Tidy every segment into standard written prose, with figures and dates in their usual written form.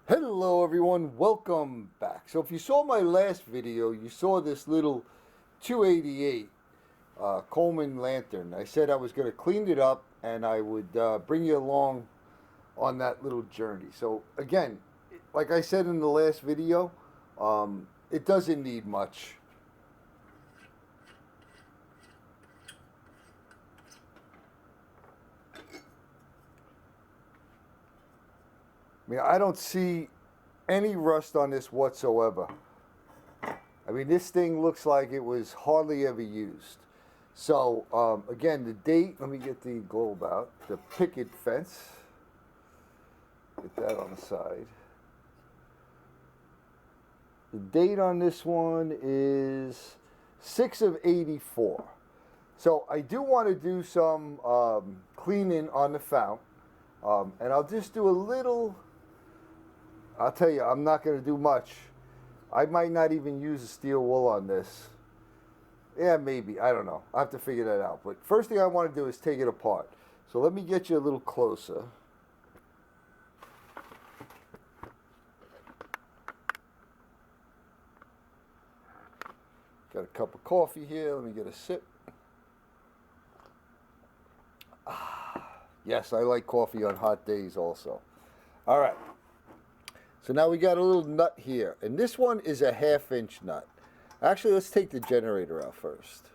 Hello everyone, welcome back. So if you saw my last video, you saw this little 288 Coleman lantern. I said I was going to clean it up and I would bring you along on that little journey. So again, like I said in the last video, it doesn't need much. I mean, I don't see any rust on this whatsoever. I mean, this thing looks like it was hardly ever used. So, again, the date, let me get the globe out. The picket fence. Get that on the side. The date on this one is 6/84. So, I do want to do some cleaning on the fount. And I'll just do a little. I'll tell you, I'm not going to do much. I might not even use a steel wool on this. Yeah, maybe. I don't know. I have to figure that out. But first thing I want to do is take it apart. So let me get you a little closer. Got a cup of coffee here. Let me get a sip. Yes, I like coffee on hot days also. All right. So now we got a little nut here. And this one is a 1/2-inch nut. Actually, let's take the generator out first.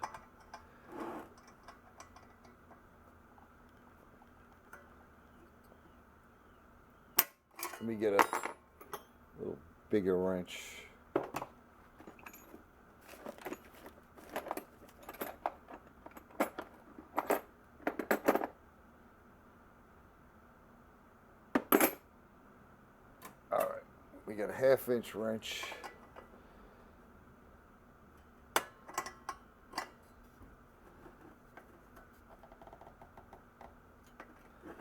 Let me get a little bigger wrench. We got a 1/2-inch wrench.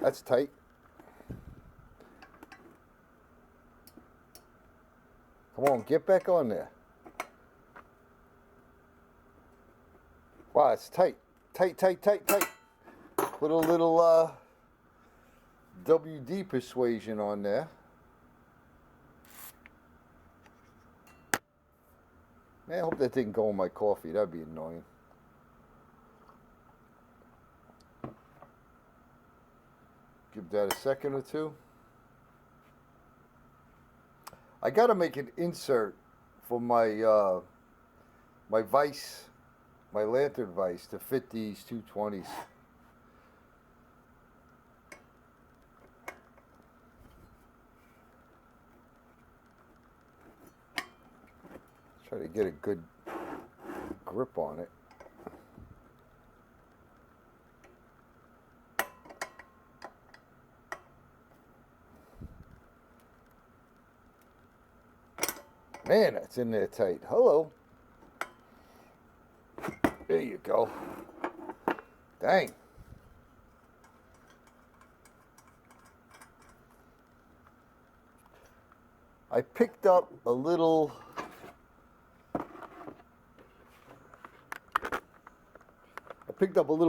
That's tight. Come on, get back on there. Wow, it's tight. Tight, tight, tight, tight. Put a little WD persuasion on there. Man, I hope that didn't go in my coffee. That'd be annoying. Give that a second or two. I gotta make an insert for my my vise, my lantern vise to fit these 220s. Try to get a good grip on it. Man, that's in there tight. Hello. There you go. Dang. I picked up a little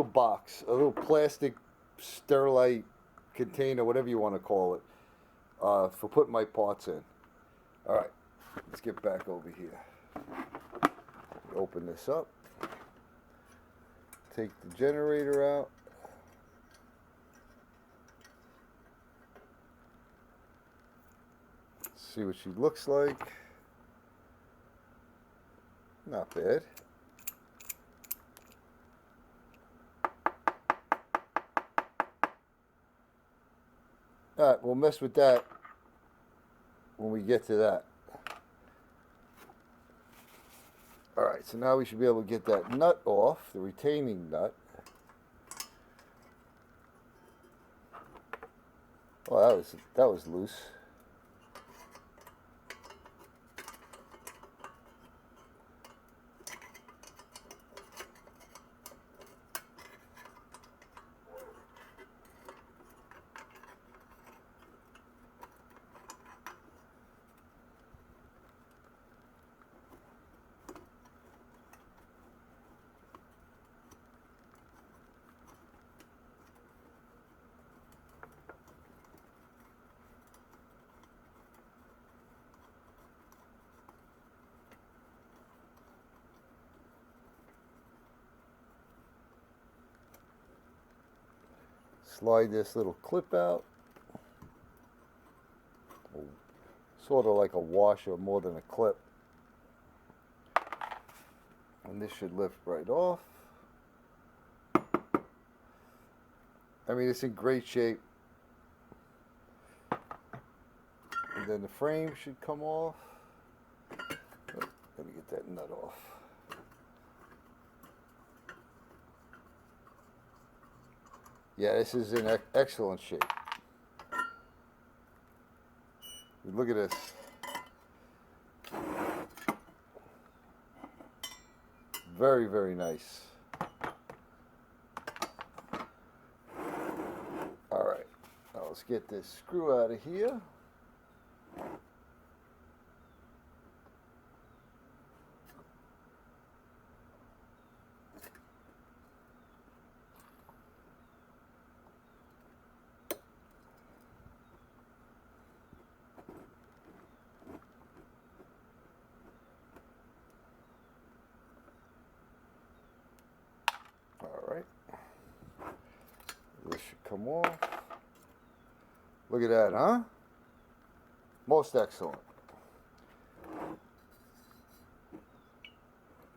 box, a little plastic Sterlite container, whatever you want to call it, for putting my parts in. All right, let's get back over here. Open this up. Take the generator out. See what she looks like. Not bad. Alright, we'll mess with that when we get to that. Alright, so now we should be able to get that nut off, the retaining nut. Oh, that was loose. Slide this little clip out. Sort of like a washer more than a clip. And this should lift right off. I mean, it's in great shape. And then the frame should come off. Oh, let me get that nut off. Yeah, this is in excellent shape. Look at this. Very, very nice. All right, now let's get this screw out of here. All right, this should come off. Look at that, huh? Most excellent.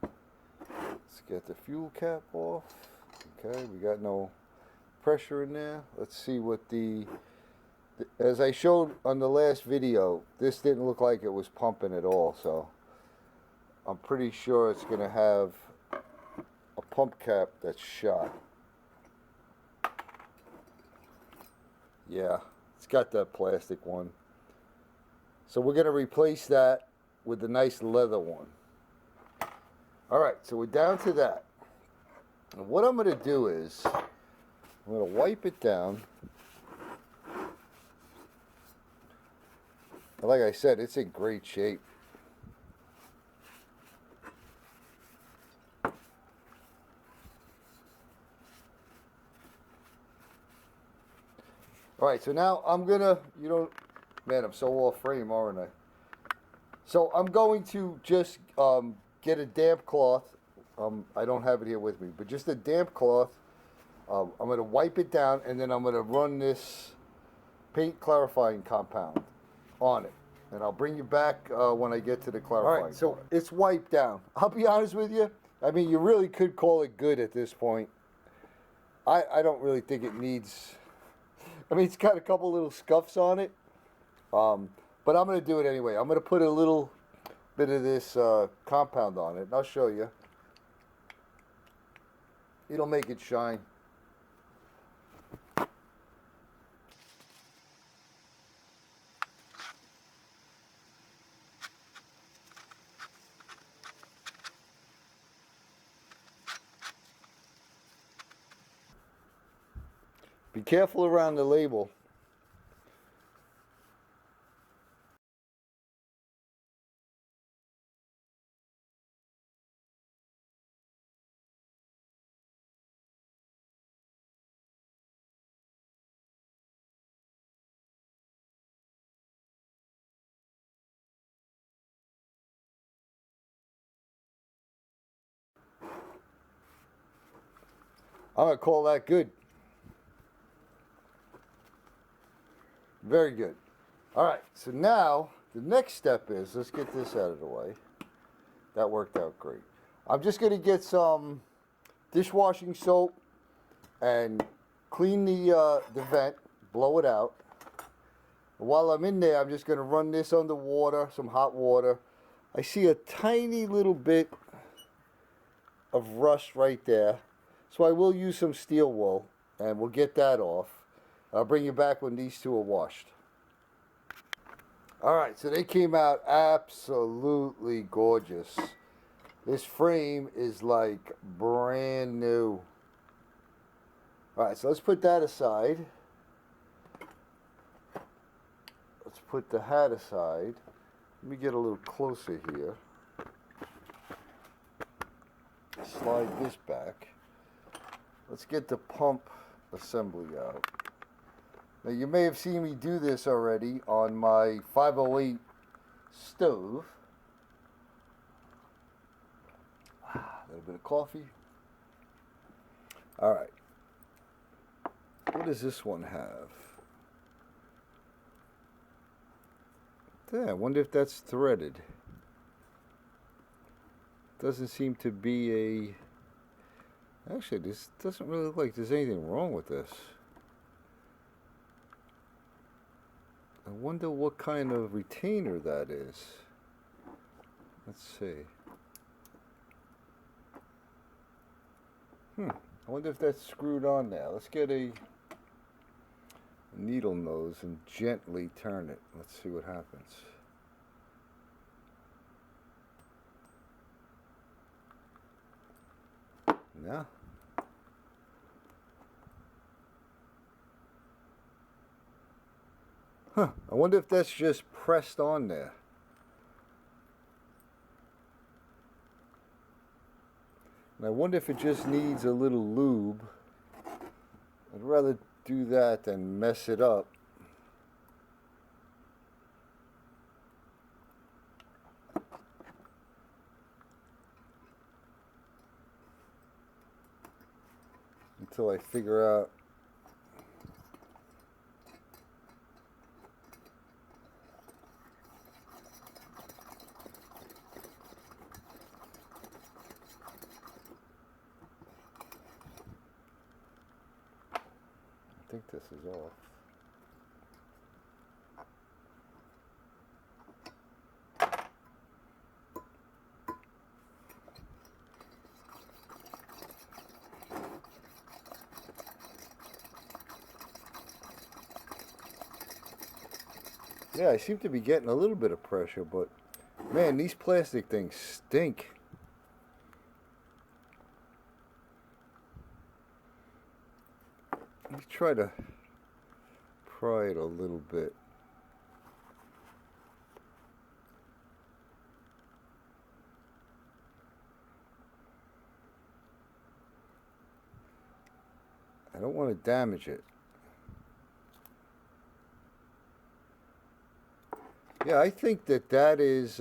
Let's get the fuel cap off. Okay, we got no pressure in there. Let's see what as I showed on the last video, this didn't look like it was pumping at all, so I'm pretty sure it's going to have a pump cap that's shot. Yeah, it's got that plastic one. So we're going to replace that with the nice leather one. Alright, so we're down to that. And what I'm going to do is, I'm going to wipe it down. Like I said, it's in great shape. Alright, so now I'm gonna, man, I'm so off frame, aren't I? So I'm going to just get a damp cloth. I don't have it here with me, but just a damp cloth. I'm gonna wipe it down, and then I'm gonna run this paint clarifying compound on it. And I'll bring you back when I get to the clarifying. Alright, so it's wiped down. I'll be honest with you. I mean, you really could call it good at this point. I don't really think it needs... I mean, it's got a couple little scuffs on it. But I'm going to do it anyway. I'm going to put a little bit of this compound on it, and I'll show you. It'll make it shine. Be careful around the label. I'm going to call that good. Very good. All right, so now the next step is, let's get this out of the way. That worked out great. I'm just going to get some dishwashing soap and clean the vent, blow it out. While I'm in there, I'm just going to run this under water, some hot water. I see a tiny little bit of rust right there. So I will use some steel wool, and we'll get that off. I'll bring you back when these two are washed. Alright, so they came out absolutely gorgeous. This frame is like brand new. Alright, so let's put that aside. Let's put the hat aside. Let me get a little closer here. Slide this back. Let's get the pump assembly out. Now you may have seen me do this already on my 508 stove. A little bit of coffee. Alright. what does this one have? Yeah, I wonder if that's threaded. Doesn't seem to be a... Actually, this doesn't really look like there's anything wrong with this. I wonder what kind of retainer that is. Let's see. I wonder if that's screwed on now. Let's get a needle nose and gently turn it. Let's see what happens. No. I wonder if that's just pressed on there. And I wonder if it just needs a little lube. I'd rather do that than mess it up. Until I figure out I think this is off. Yeah, I seem to be getting a little bit of pressure, but man, these plastic things stink. Let's try to pry it a little bit. I don't want to damage it. Yeah, I think that is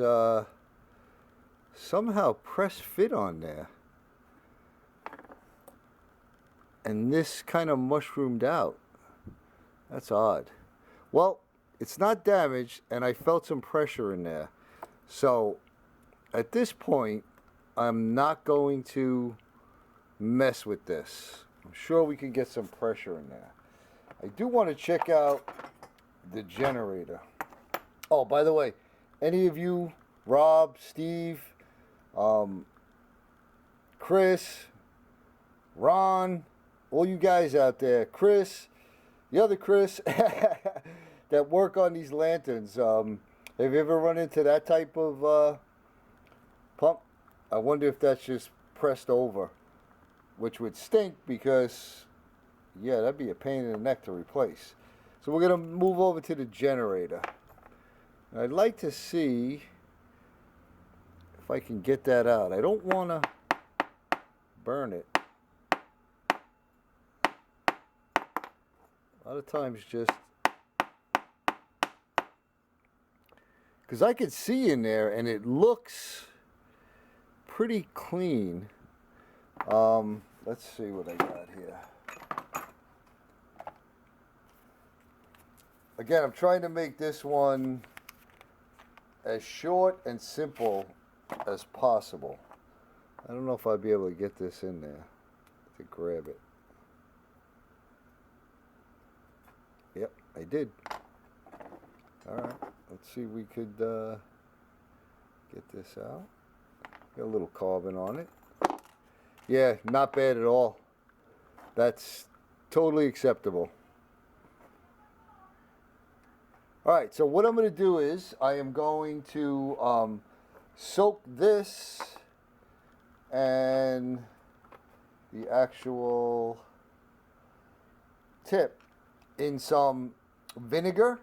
somehow press fit on there. And this kind of mushroomed out. That's odd. Well, it's not damaged, and I felt some pressure in there. So, at this point, I'm not going to mess with this. I'm sure we can get some pressure in there. I do want to check out the generator. Oh, by the way, any of you, Rob, Steve, Chris, Ron, all you guys out there, Chris, the other Chris, that work on these lanterns, have you ever run into that type of pump? I wonder if that's just pressed over, which would stink because, yeah, that'd be a pain in the neck to replace. So we're going to move over to the generator. I'd like to see if I can get that out. I don't want to burn it. A lot of times just because I could see in there and it looks pretty clean. Let's see what I got here. Again, I'm trying to make this one as short and simple as possible. I don't know if I'll be able to get this in there to grab it. Yep, I did. Alright, let's see if we could get this out. Got a little carbon on it. Yeah, not bad at all. That's totally acceptable. Alright, so what I'm going to do is I am going to soak this and the actual tip in some vinegar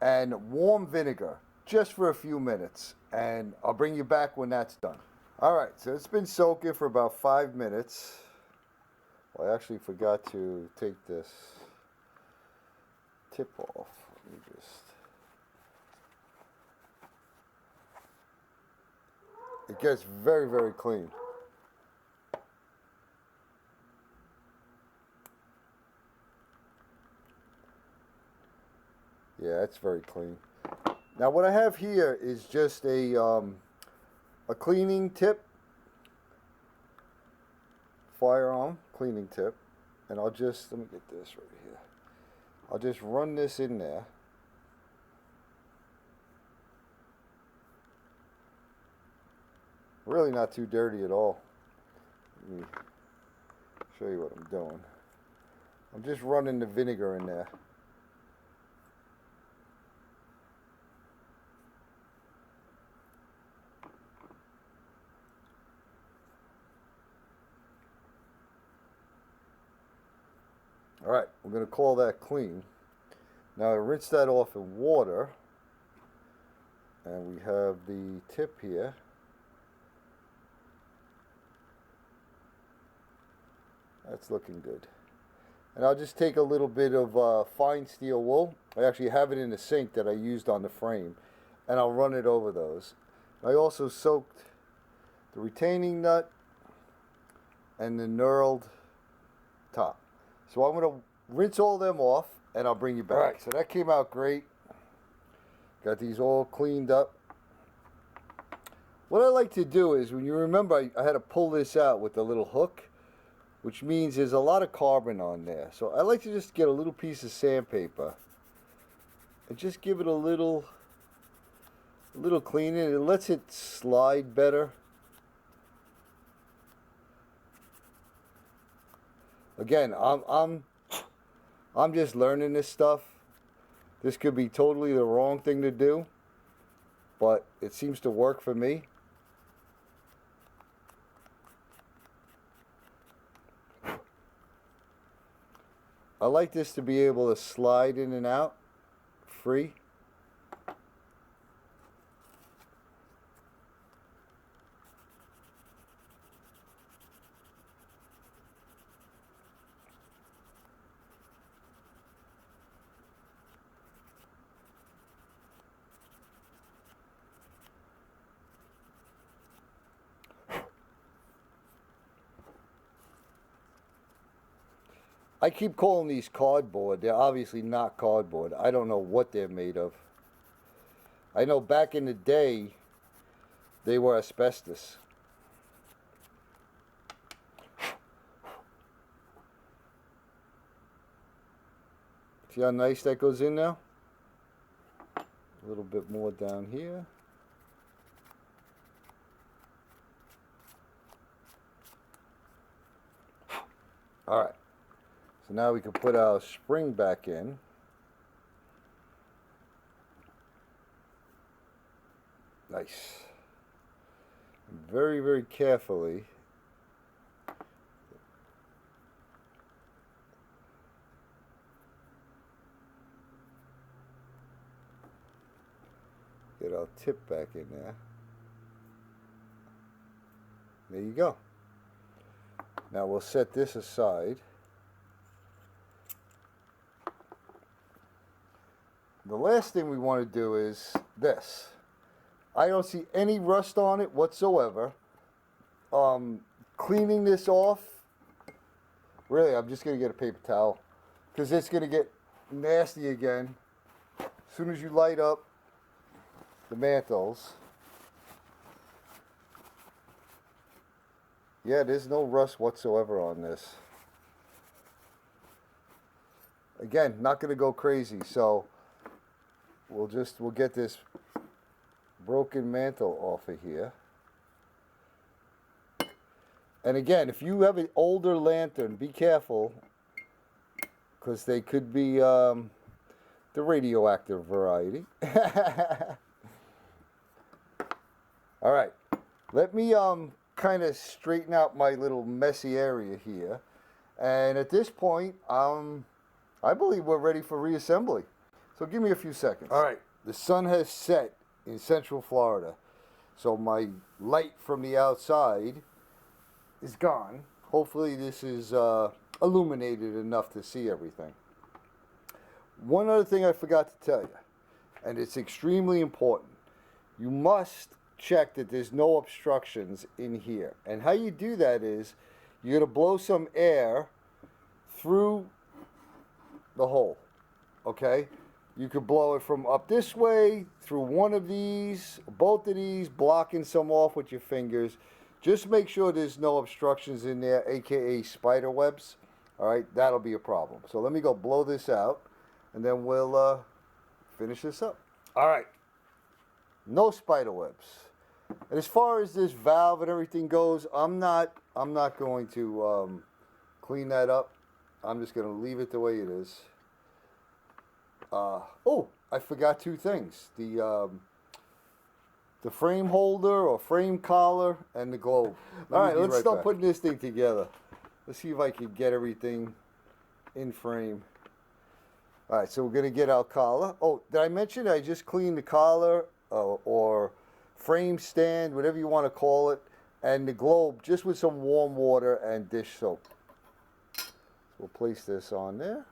and warm vinegar just for a few minutes, and I'll bring you back when that's done. Alright, so it's been soaking for about 5 minutes. Well, I actually forgot to take this tip off. Let me just... It gets very, very clean. Yeah, that's very clean. Now what I have here is just a cleaning tip, firearm cleaning tip, and I'll just, let me get this right here. I'll just run this in there. Really not too dirty at all. Let me show you what I'm doing. I'm just running the vinegar in there. Alright, we're going to call that clean. Now I rinse that off in water, and we have the tip here. That's looking good. And I'll just take a little bit of fine steel wool. I actually have it in the sink that I used on the frame, and I'll run it over those. I also soaked the retaining nut and the knurled top. So I'm going to rinse all them off, and I'll bring you back. All right, so that came out great. Got these all cleaned up. What I like to do is, when you remember, I had to pull this out with the little hook, which means there's a lot of carbon on there. So I like to just get a little piece of sandpaper and just give it a little cleaning. It lets it slide better. Again, I'm just learning this stuff. This could be totally the wrong thing to do, but it seems to work for me. I like this to be able to slide in and out free. I keep calling these cardboard. They're obviously not cardboard. I don't know what they're made of. I know back in the day, they were asbestos. See how nice that goes in now? A little bit more down here. All right. So now we can put our spring back in. Nice. And very, very carefully get our tip back in there. There you go. Now we'll set this aside. The last thing we want to do is this. I don't see any rust on it whatsoever. Cleaning this off, really, I'm just going to get a paper towel because it's going to get nasty again as soon as you light up the mantles. Yeah, there's no rust whatsoever on this. Again, not going to go crazy, so we'll get this broken mantle off of here. And again, if you have an older lantern, be careful, because they could be the radioactive variety. All right, let me kind of straighten out my little messy area here. And at this point, I believe we're ready for reassembly. So give me a few seconds. All right, the sun has set in Central Florida, so my light from the outside is gone. Hopefully this is illuminated enough to see everything. One other thing I forgot to tell you, and it's extremely important. You must check that there's no obstructions in here. And how you do that is you're going to blow some air through the hole, okay? You could blow it from up this way, through one of these, both of these, blocking some off with your fingers. Just make sure there's no obstructions in there, aka spider webs. All right, that'll be a problem. So let me go blow this out, and then we'll finish this up. All right, no spider webs. And as far as this valve and everything goes, I'm not going to clean that up. I'm just going to leave it the way it is. Oh, I forgot two things. The frame holder or frame collar and the globe. All right, let's start putting this thing together. Let's see if I can get everything in frame. All right, so we're going to get our collar. Oh, did I mention I just cleaned the collar or frame stand, whatever you want to call it, and the globe just with some warm water and dish soap. So we'll place this on there.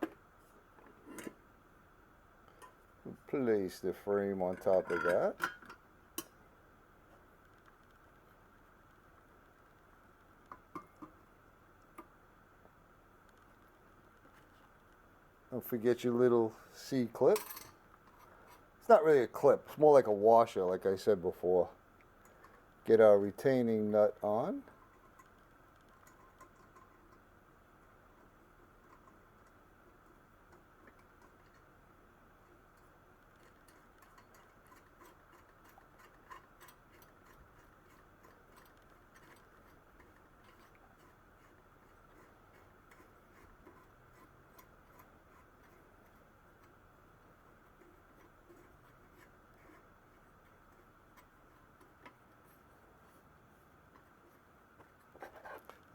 Place the frame on top of that. Don't forget your little C-clip. It's not really a clip, it's more like a washer, like I said before. Get our retaining nut on.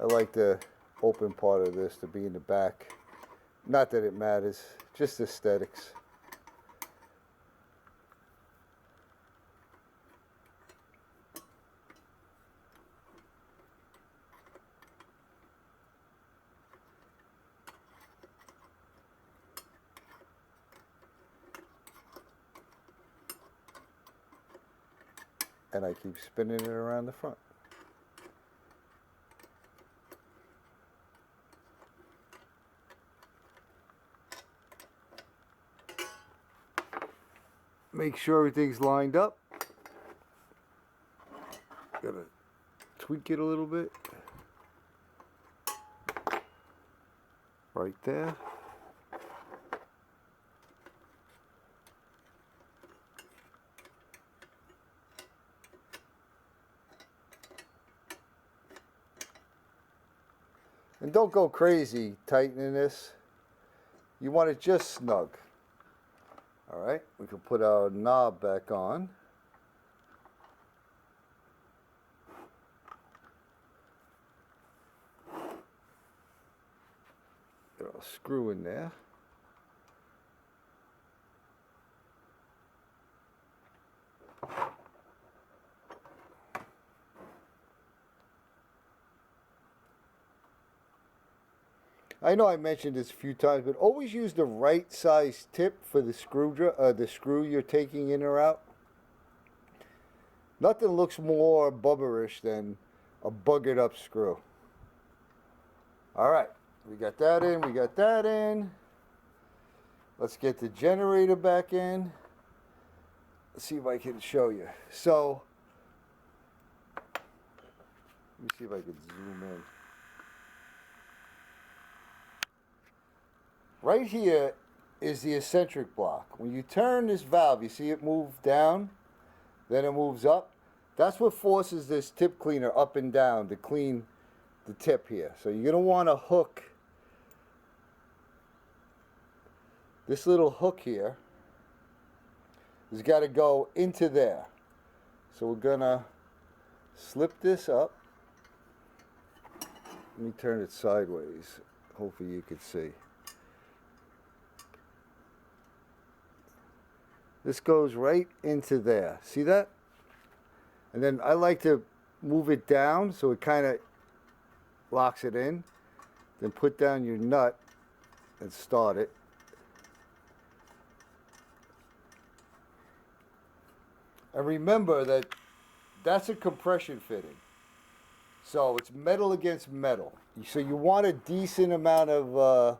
I like the open part of this to be in the back. Not that it matters, just aesthetics. And I keep spinning it around the front. Make sure everything's lined up. Gotta tweak it a little bit. Right there. And don't go crazy tightening this. You want it just snug. All right, we can put our knob back on. Get a screw in there. I know I mentioned this a few times, but always use the right size tip for the screw you're taking in or out. Nothing looks more bubberish than a buggered up screw. All right, we got that in, we got that in. Let's get the generator back in. Let's see if I can show you. So, let me see if I can zoom in. Right here is the eccentric block. When you turn this valve, you see it move down, then it moves up. That's what forces this tip cleaner up and down to clean the tip here. So you're going to want to hook this little hook here. Has got to go into there. So we're going to slip this up. Let me turn it sideways. Hopefully you can see. This goes right into there. See that? And then I like to move it down so it kind of locks it in. Then put down your nut and start it. And remember that that's a compression fitting. So it's metal against metal. So you want a decent amount of,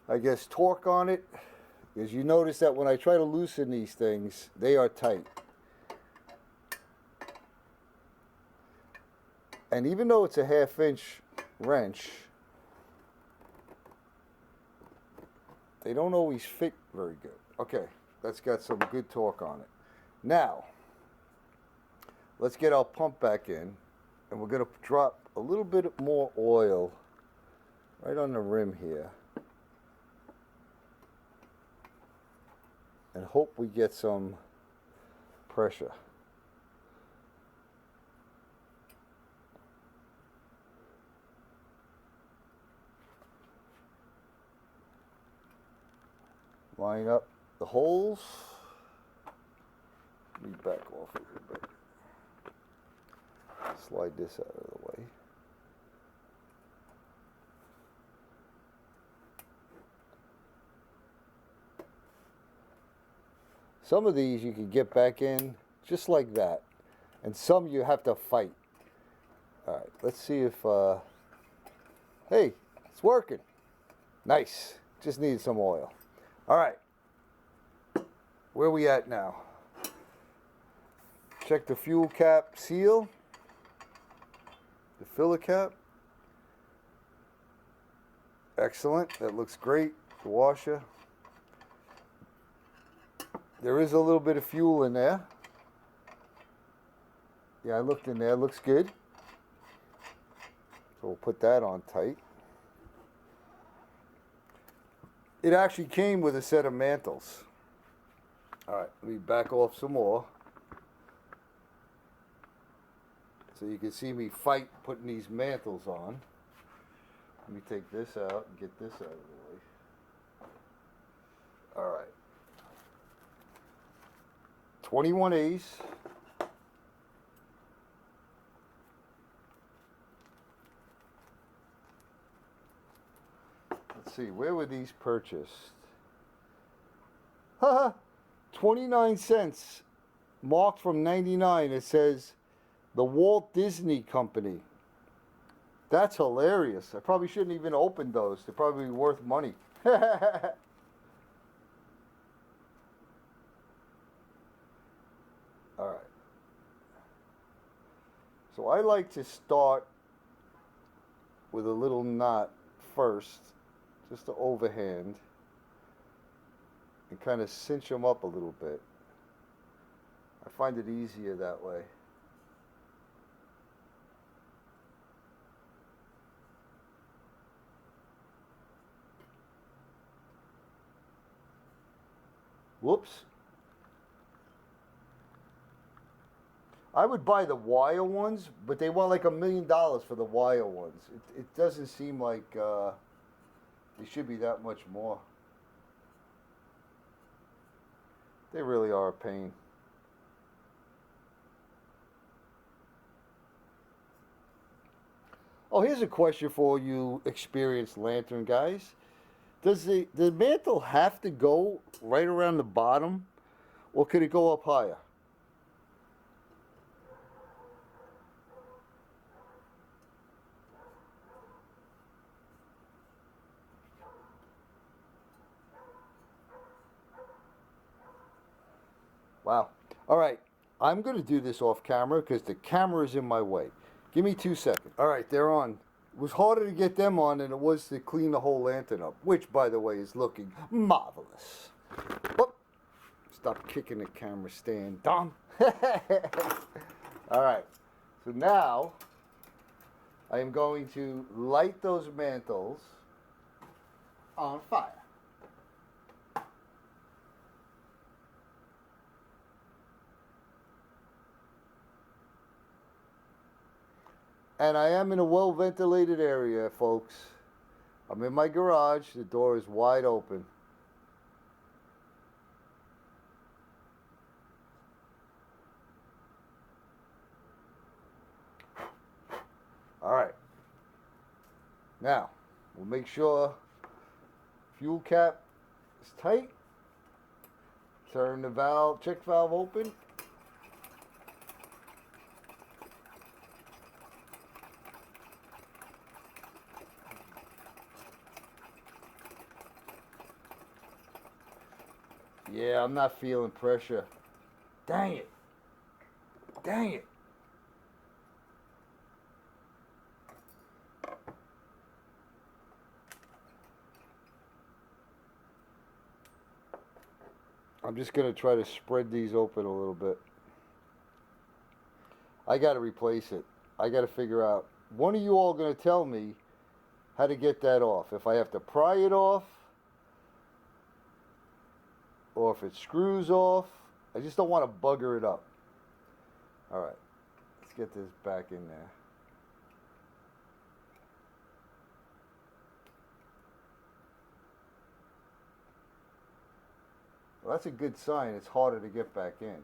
I guess, torque on it. Because you notice that when I try to loosen these things, they are tight. And even though it's a 1/2 inch wrench, they don't always fit very good. Okay, that's got some good torque on it. Now, let's get our pump back in, and we're going to drop a little bit more oil right on the rim here. And hope we get some pressure. Line up the holes. Let me back off a little bit. Slide this out of the way. Some of these you can get back in just like that, and some you have to fight. All right, let's see if, hey, it's working. Nice, just needed some oil. All right, where are we at now? Check the fuel cap seal, the filler cap. Excellent, that looks great, the washer. There is a little bit of fuel in there. Yeah, I looked in there, it looks good. So we'll put that on tight. It actually came with a set of mantles. All right, let me back off some more. So you can see me fight putting these mantles on. Let me take this out and get this out of the way. All right. 21As. Let's see, where were these purchased? Haha, 29 cents. Marked from 99. It says the Walt Disney Company. That's hilarious. I probably shouldn't even open those. They're probably worth money. All right. So I like to start with a little knot first, just to overhand, and kind of cinch them up a little bit. I find it easier that way. Whoops. I would buy the wire ones, but they want like $1 million for the wire ones. It doesn't seem like they should be that much more. They really are a pain. Oh, here's a question for you experienced lantern guys. Does the mantle have to go right around the bottom, or could it go up higher? Wow. All right. I'm going to do this off camera because the camera is in my way. Give me 2 seconds. All right, they're on. It was harder to get them on than it was to clean the whole lantern up, which, by the way, is looking marvelous. Whoop. Stop kicking the camera stand, Dom. All right. So now I am going to light those mantles on fire. And I am in a well-ventilated area, folks. I'm in my garage. The door is wide open. All right. Now, we'll make sure fuel cap is tight. Turn the valve, check valve open. Yeah, I'm not feeling pressure. Dang it. Dang it. I'm just going to try to spread these open a little bit. I got to replace it. I got to figure out. One of you all going to tell me how to get that off. If I have to pry it off, or if it screws off. I just don't want to bugger it up. All right, let's get this back in there. Well, that's a good sign. It's harder to get back in.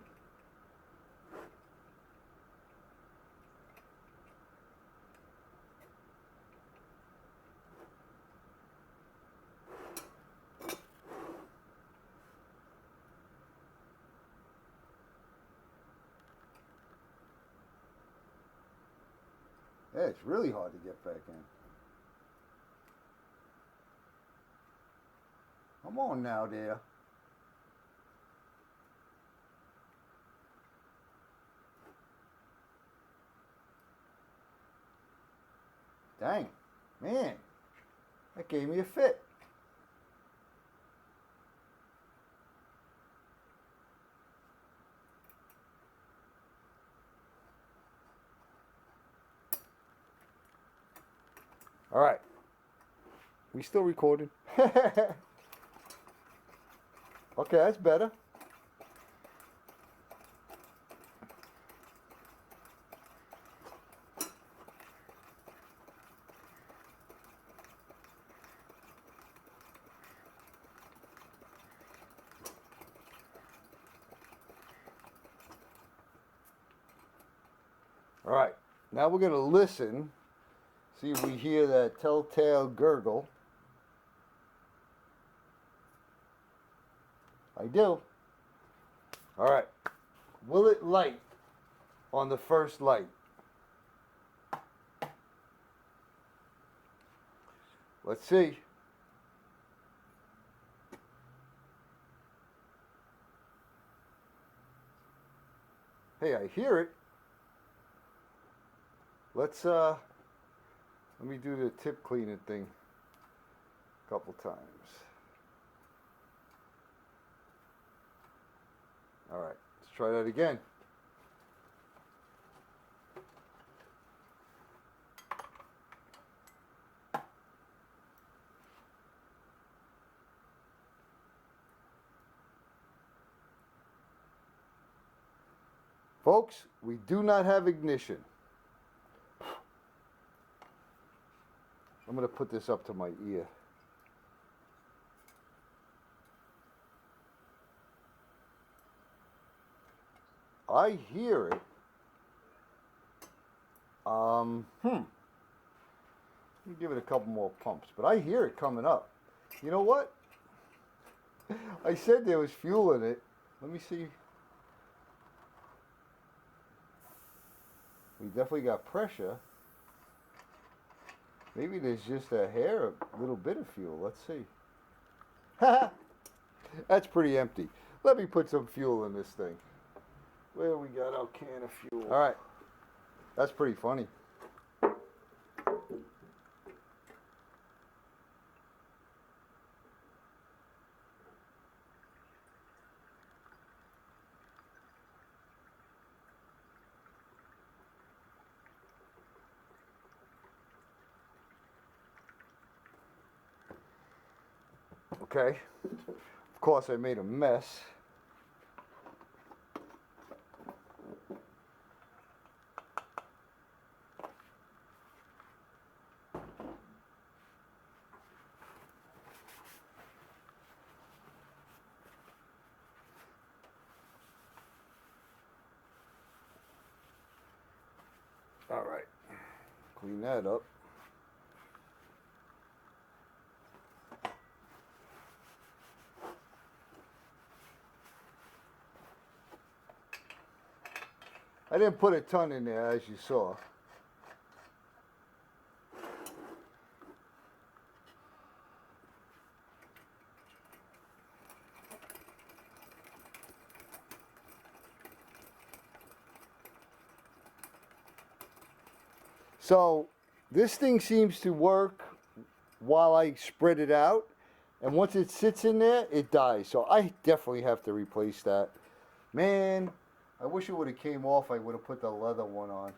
Yeah, it's really hard to get back in. Come on now, there. Dang, man, that gave me a fit. All right, we still recording. Okay, that's better. All right, now we're going to listen, see if we hear that telltale gurgle. I do. All right, will it light on the first light? Let's see. Hey, I hear it. Let me do the tip cleaning thing a couple times. All right, let's try that again. Folks, we do not have ignition. I'm going to put this up to my ear. I hear it. Let me give it a couple more pumps, but I hear it coming up. You know what? I said there was fuel in it. Let me see. We definitely got pressure. Maybe there's just a little bit of fuel. Let's see. That's pretty empty. Let me put some fuel in this thing. Where we got our can of fuel? All right. That's pretty funny. Okay. Of course, I made a mess. All right. Clean that up. I didn't put a ton in there, as you saw. So this thing seems to work while I spread it out, and once it sits in there, it dies. So I definitely have to replace that. Man, I wish it would have came off. I would have put the leather one on.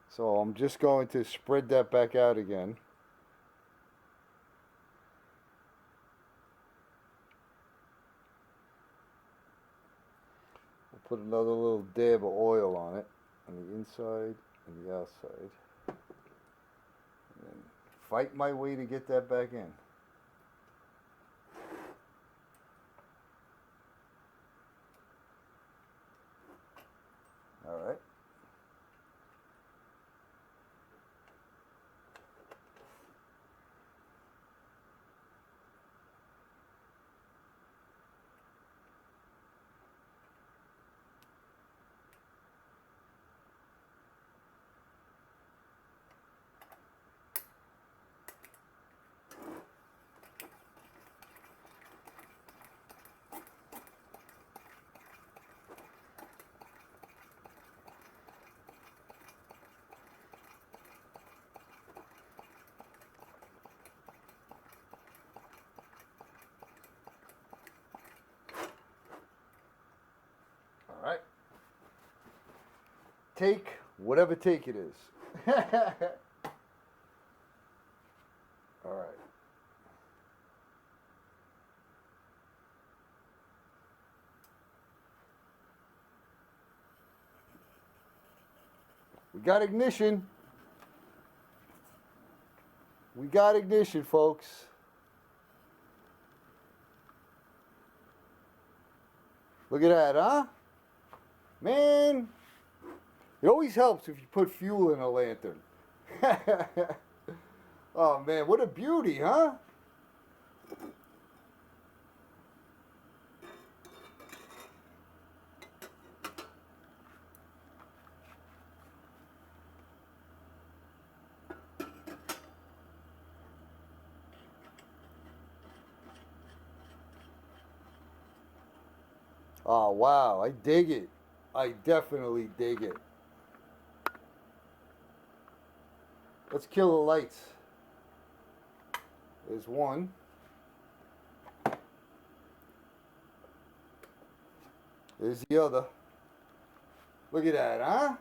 So I'm just going to spread that back out again. I'll put another little dab of oil on it, on the inside and the outside. And then fight my way to get that back in. All right. All right. Take whatever take it is. All right. We got ignition. We got ignition, folks. Look at that, huh? Man, it always helps if you put fuel in a lantern. Oh man, what a beauty, huh? Oh wow, I dig it. I definitely dig it. Let's kill the lights. There's one. There's the other. Look at that, huh?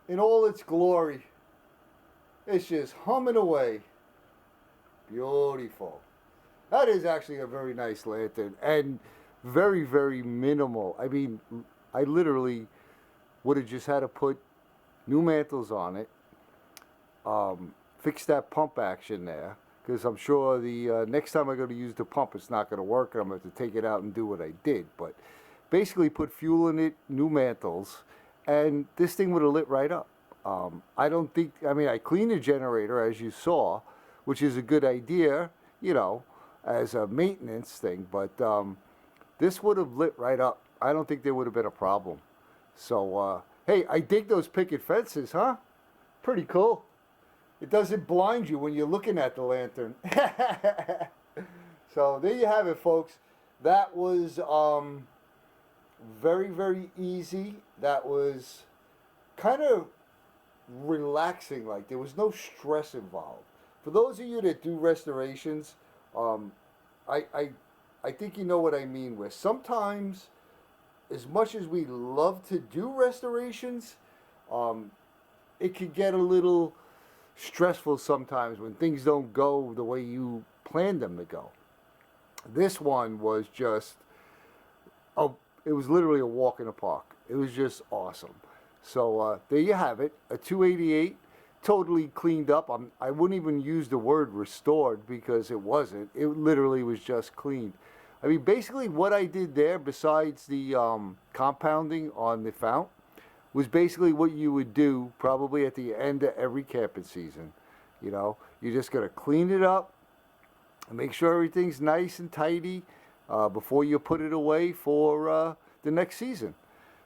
In all its glory. It's just humming away. Beautiful. That is actually a very nice lantern. And very, very minimal. I mean, I literally would have just had to put new mantles on it. Fix that pump action there. Because I'm sure the next time I go to use the pump, it's not going to work. And I'm going to have to take it out and do what I did. But basically put fuel in it, new mantles. And this thing would have lit right up. I don't think, I mean, I cleaned the generator, as you saw, which is a good idea, you know, as a maintenance thing. But this would have lit right up. I don't think there would have been a problem. So, hey, I dig those picket fences, huh? Pretty cool. It doesn't blind you when you're looking at the lantern. So there you have it, folks. That was very, very easy. That was kind of relaxing. Like, there was no stress involved. For those of you that do restorations, I think you know what I mean. Where sometimes, as much as we love to do restorations, it can get a little stressful sometimes when things don't go the way you planned them to go. This one was just, it was literally a walk in the park. It was just awesome. So there you have it, a 288, totally cleaned up. I wouldn't even use the word restored because it wasn't. It literally was just cleaned. I mean, basically what I did there, besides the compounding on the fount, was basically what you would do probably at the end of every camping season. You know, you're just going to clean it up and make sure everything's nice and tidy before you put it away for the next season.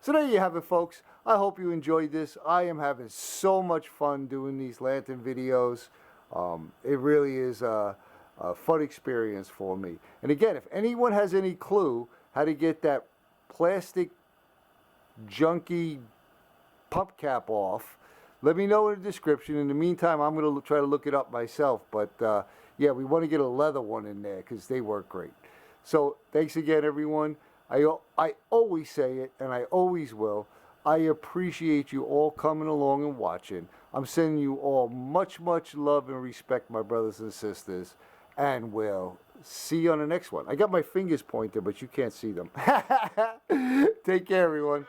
So there you have it, folks. I hope you enjoyed this. I am having so much fun doing these lantern videos. It really is a fun experience for me. And again, if anyone has any clue how to get that plastic junky pump cap off, let me know in the description. In the meantime, I'm going to try to look it up myself. But yeah, we want to get a leather one in there because they work great. So thanks again, everyone. I always say it, and I always will. I appreciate you all coming along and watching. I'm sending you all much, much love and respect, my brothers and sisters. And we'll see you on the next one. I got my fingers pointed, but you can't see them. Take care, everyone.